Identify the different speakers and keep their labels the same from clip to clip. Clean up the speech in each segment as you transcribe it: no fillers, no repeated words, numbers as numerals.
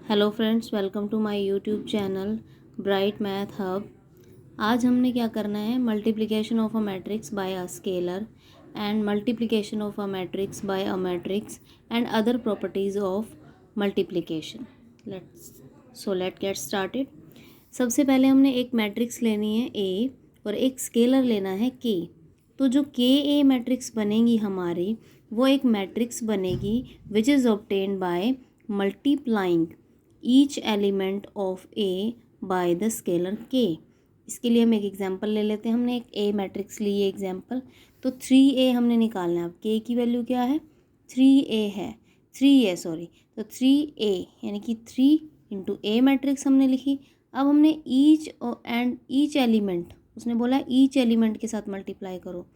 Speaker 1: Hello friends, welcome to my YouTube channel bright math hub. आज हमने क्या करना है, multiplication of a matrix by a scalar and multiplication of a matrix by a matrix and other properties of multiplication. Let get started. सबसे पहले हमने एक matrix लेनी है ए और एक स्केलर लेना है के। तो जो के ए मैट्रिक्स बनेगी हमारी, वो एक मैट्रिक्स बनेगी which is obtained by multiplying each element of A by the scalar के। इसके लिए हम एक एग्जांपल ले लेते हैं। हमने एक ए मैट्रिक्स ली है एग्जांपल, तो 3a हमने निकालना है। अब के की वैल्यू क्या है, 3a है, 3a सॉरी, तो 3a यानी कि 3 इंटू ए मैट्रिक्स हमने लिखी। अब हमने ईच एलिमेंट, उसने बोला ईच एलिमेंट के साथ मल्टीप्लाई करो,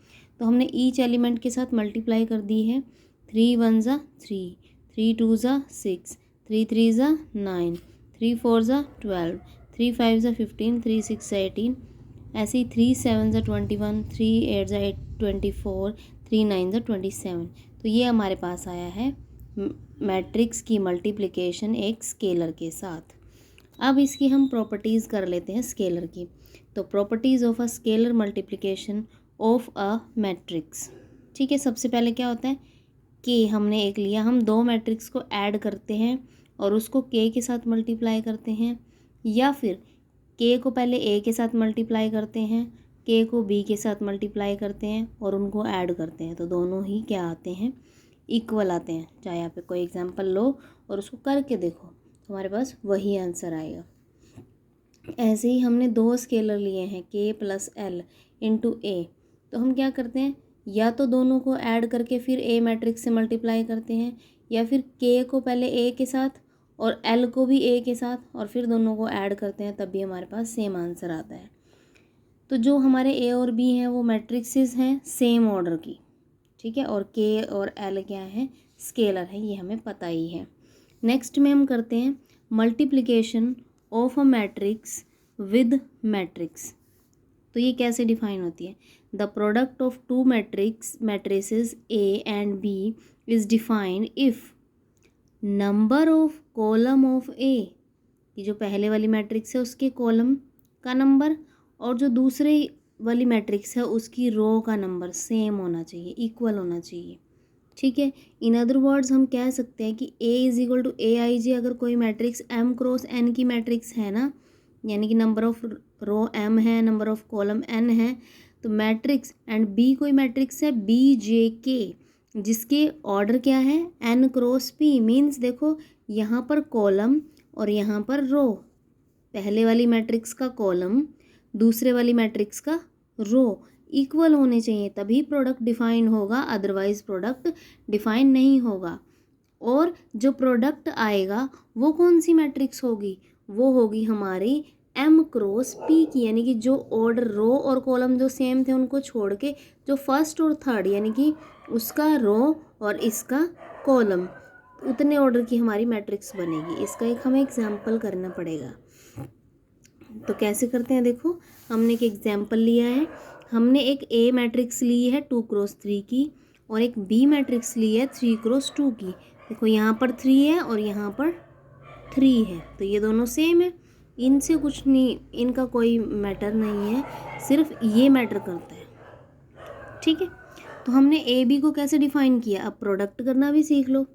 Speaker 1: तो हमने ईच एलिमेंट के साथ मल्टीप्लाई कर दी है। 3 1 ज़ा 3, 3 2 ज़ा 6, 3 3 ज़ा 9, 3 4 ज़ा 12, 3 5 ज़ा 15, 3 6 ज़ा 18, ऐसे ही 3 7 ज़ा 21, 3 8 ज़ा 24, 3 9 ज़ा 27। तो ये हमारे पास आया है मैट्रिक्स की मल्टीप्लिकेशन एक स्केलर के साथ। अब इसकी हम प्रॉपर्टीज़ कर लेते हैं स्केलर की। तो properties of a scalar multiplication of a matrix. ठीक है, सबसे पहले क्या होता है, के हमने एक लिया, हम दो मैट्रिक्स को ऐड करते हैं और उसको के के साथ मल्टीप्लाई करते हैं, या फिर के को पहले ए के साथ मल्टीप्लाई करते हैं, के को बी के साथ मल्टीप्लाई करते हैं और उनको ऐड करते हैं, तो दोनों ही क्या आते हैं, इक्वल आते हैं। चाहे यहाँ पे कोई एग्जांपल लो और उसको करके देखो, तो हमारे पास वही आंसर आएगा। ऐसे ही हमने दो स्केलर लिए हैं के प्लस एल इंटू ए, तो हम क्या करते हैं, या तो दोनों को ऐड करके फिर ए मैट्रिक्स से मल्टीप्लाई करते हैं, या फिर के को पहले ए के साथ और एल को भी ए के साथ और फिर दोनों को ऐड करते हैं, तब भी हमारे पास सेम आंसर आता है। तो जो हमारे ए और बी हैं वो मैट्रिक्सेस हैं सेम ऑर्डर की, ठीक है, और के और एल क्या है, स्केलर है, ये हमें पता ही है। नेक्स्ट में हम करते हैं multiplication of a matrix with matrix. तो ये कैसे डिफाइन होती है, the product of two matrices A and B is defined if number of column of A, ये जो पहले वाली मैट्रिक्स है उसके कॉलम का नंबर और जो दूसरे वाली मैट्रिक्स है उसकी रो का नंबर सेम होना चाहिए, इक्वल होना चाहिए। ठीक है, इन अदर वर्ड्स हम कह सकते हैं कि ए इज इक्वल टू ए आई जी। अगर कोई मैट्रिक्स एम क्रॉस एन की मैट्रिक्स है ना, यानी कि नंबर ऑफ रो एम है, नंबर ऑफ कॉलम एन है, तो मैट्रिक्स एंड बी कोई मैट्रिक्स है बी जे के, जिसके ऑर्डर क्या है, एन क्रॉस पी। मीन्स देखो यहाँ पर कॉलम और यहाँ पर रो, पहले वाली मैट्रिक्स का कॉलम, दूसरे वाली मैट्रिक्स का रो इक्वल होने चाहिए, तभी प्रोडक्ट डिफाइन होगा, अदरवाइज प्रोडक्ट डिफाइन नहीं होगा। और जो प्रोडक्ट आएगा वो कौन सी मैट्रिक्स होगी, वो होगी हमारी एम क्रॉस पी की, यानी कि जो ऑर्डर रो और कॉलम जो सेम थे उनको छोड़ के जो फर्स्ट और थर्ड, यानी कि उसका रो और इसका कॉलम, उतने ऑर्डर की हमारी मैट्रिक्स बनेगी। इसका एक हमें एग्जाम्पल करना पड़ेगा। तो कैसे करते हैं, देखो हमने एक एग्जाम्पल लिया है। हमने एक ए मैट्रिक्स ली है 2 क्रॉस 3 की और एक बी मैट्रिक्स ली है 3 क्रॉस 2 की। देखो यहाँ पर 3 है और यहाँ पर 3 है, तो ये दोनों सेम है, इनसे कुछ नहीं, इनका कोई मैटर नहीं है, सिर्फ ये मैटर करता है। ठीक है, तो हमने ए बी को कैसे डिफाइन किया, अब प्रोडक्ट करना भी सीख लो।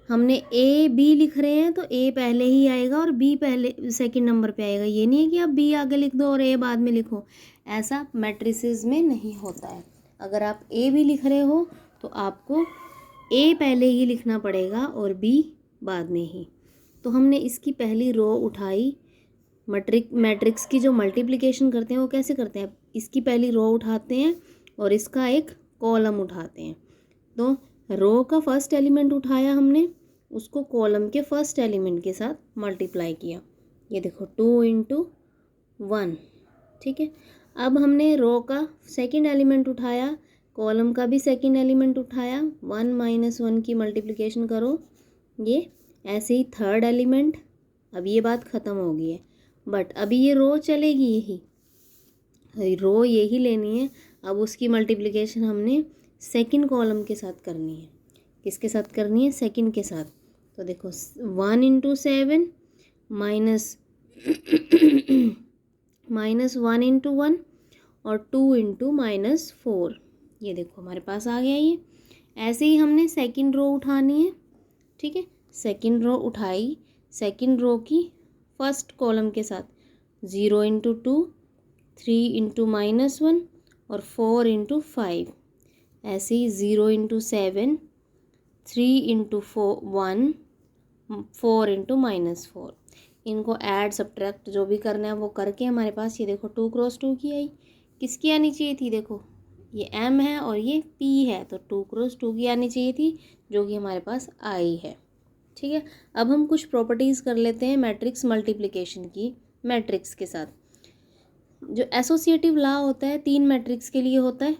Speaker 1: हमने ए बी लिख रहे हैं तो ए पहले ही आएगा और बी पहले सेकंड नंबर पे आएगा। ये नहीं है कि आप बी आगे लिख दो और ए बाद में लिखो, ऐसा मैट्रिसेस में नहीं होता है। अगर आप ए बी लिख रहे हो तो आपको ए पहले ही लिखना पड़ेगा और बी बाद में ही। तो हमने इसकी पहली रो उठाई, मैट्रिक्स की जो मल्टीप्लिकेशन करते हैं वो कैसे करते हैं, इसकी पहली रो उठाते हैं और इसका एक कॉलम उठाते हैं। तो रो का फर्स्ट एलिमेंट उठाया हमने, उसको कॉलम के फर्स्ट एलिमेंट के साथ मल्टीप्लाई किया। ये देखो 2 इंटू 1। ठीक है, अब हमने रो का सेकंड एलिमेंट उठाया, कॉलम का भी सेकंड एलिमेंट उठाया, 1 माइनस 1 की मल्टीप्लिकेशन करो, ये ऐसे ही थर्ड एलिमेंट। अब ये बात ख़त्म हो गई है, बट अभी ये रो चलेगी, यही रो यही लेनी है। अब उसकी मल्टीप्लिकेशन हमने सेकंड कॉलम के साथ करनी है। किसके साथ करनी है, सेकंड के साथ। तो देखो 1 इंटू 7 माइनस -1 × 1 और 2 × -4। ये देखो हमारे पास आ गया ये। ऐसे ही हमने सेकंड रो उठानी है, ठीक है। सेकंड रो उठाई, सेकंड रो की फर्स्ट कॉलम के साथ 0 × 2, 3 × -1 और 4 × 5। ऐसे ही 0 × 7, 3 × 1, 4 × -4। इनको ऐड सब्ट्रैक्ट जो भी करना है वो करके हमारे पास ये देखो 2 × 2 की आई। किसकी आनी चाहिए थी? देखो ये m है और ये p है, तो 2 × 2 की आनी चाहिए थी, जो कि हमारे पास आई है, ठीक है। अब हम कुछ प्रॉपर्टीज़ कर लेते हैं मैट्रिक्स मल्टीप्लिकेशन की मैट्रिक्स के साथ। जो एसोसिएटिव लॉ होता है 3 मैट्रिक्स के लिए होता है।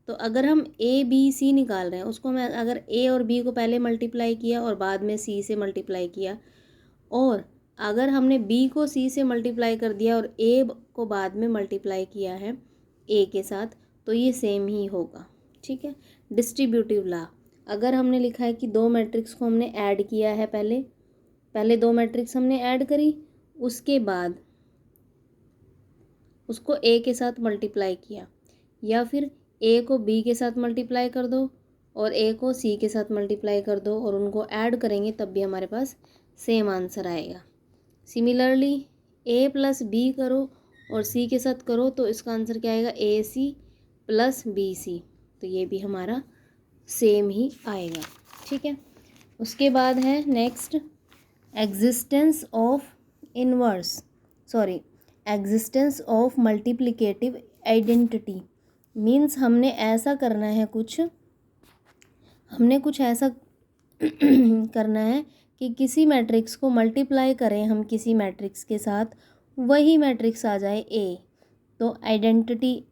Speaker 1: तो अगर हम ए बी सी निकाल रहे हैं, उसको मैं अगर ए और बी को पहले मल्टीप्लाई किया और बाद में सी से मल्टीप्लाई किया, और अगर हमने बी को सी से मल्टीप्लाई कर दिया और ए को बाद में मल्टीप्लाई किया है ए के साथ, तो ये सेम ही होगा, ठीक है। डिस्ट्रीब्यूटिव लॉ, अगर हमने लिखा है कि 2 मैट्रिक्स को हमने ऐड किया है, पहले 2 मैट्रिक्स हमने ऐड करी, उसके बाद उसको ए के साथ मल्टीप्लाई किया, या फिर ए को बी के साथ मल्टीप्लाई कर दो और ए को सी के साथ मल्टीप्लाई कर दो और उनको ऐड करेंगे, तब भी हमारे पास सेम आंसर आएगा। सिमिलरली ए प्लस बी करो और सी के साथ करो, तो इसका आंसर क्या आएगा? ए सी प्लस बी सी, तो ये भी हमारा सेम ही आएगा, ठीक है। उसके बाद है next, existence of multiplicative identity. Means हमने ऐसा करना है, हमने कुछ ऐसा करना है कि किसी मैट्रिक्स को मल्टीप्लाई करें हम किसी मैट्रिक्स के साथ, वही मैट्रिक्स आ जाए ए, तो आइडेंटिटी,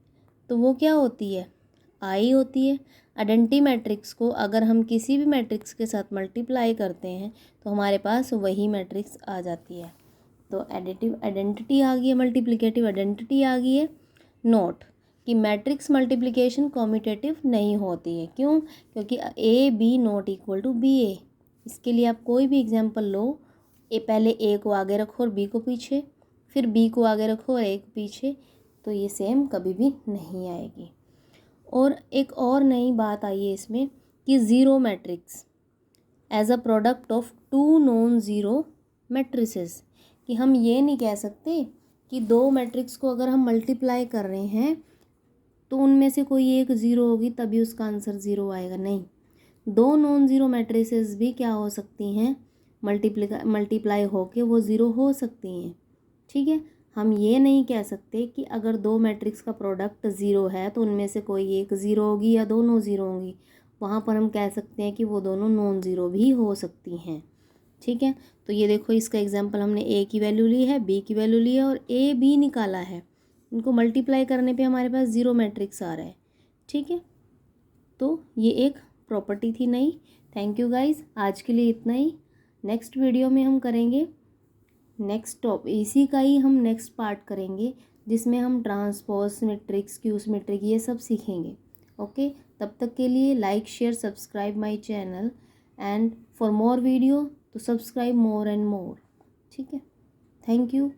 Speaker 1: तो वो क्या होती है? आई होती है। आइडेंटिटी मैट्रिक्स को अगर हम किसी भी मैट्रिक्स के साथ मल्टीप्लाई करते हैं तो हमारे पास वही मैट्रिक्स आ जाती है। तो एडिटिव आइडेंटिटी आ गई है, मल्टीप्लिकेटिव आइडेंटिटी आ गई है। नोट कि मैट्रिक्स मल्टीप्लिकेशन कॉम्यूटेटिव नहीं होती है। क्यों? क्योंकि A B not equal to B A. इसके लिए आप कोई भी एग्जांपल लो, पहले ए को आगे रखो और बी को पीछे, फिर बी को आगे रखो और ए को पीछे, तो ये सेम कभी भी नहीं आएगी। और एक और नई बात आई है इसमें कि zero matrix as a product of 2 non zero matrices, कि हम ये नहीं कह सकते कि 2 मैट्रिक्स को अगर हम मल्टीप्लाई कर रहे हैं तो उनमें से कोई एक ज़ीरो होगी तभी उसका आंसर ज़ीरो आएगा। नहीं, 2 नॉन ज़ीरो मैट्रिसेस भी क्या हो सकती हैं? मल्टीप्लाई होके वो ज़ीरो हो सकती हैं, ठीक है। हम ये नहीं कह सकते कि अगर 2 मैट्रिक्स का प्रोडक्ट ज़ीरो है तो उनमें से कोई एक ज़ीरो होगी या दोनों ज़ीरो होंगी। वहाँ पर हम कह सकते हैं कि वो दोनों नॉन ज़ीरो भी हो सकती हैं, ठीक है। तो ये देखो, इसका एग्जांपल हमने ए की वैल्यू ली है, बी की वैल्यू ली है और ए बी निकाला है। इनको मल्टीप्लाई करने पे हमारे पास ज़ीरो मैट्रिक्स आ रहा है, ठीक है। तो ये एक प्रॉपर्टी थी नई। थैंक यू गाइस, आज के लिए इतना ही। नेक्स्ट वीडियो में हम करेंगे इसी का ही हम नेक्स्ट पार्ट करेंगे, जिसमें हम ट्रांसपोज मैट्रिक्स, क्यू मैट्रिक, ये सब सीखेंगे। ओके, तब तक के लिए like share subscribe my channel and for more video तो सब्सक्राइब मोर एंड मोर, ठीक है। Thank you.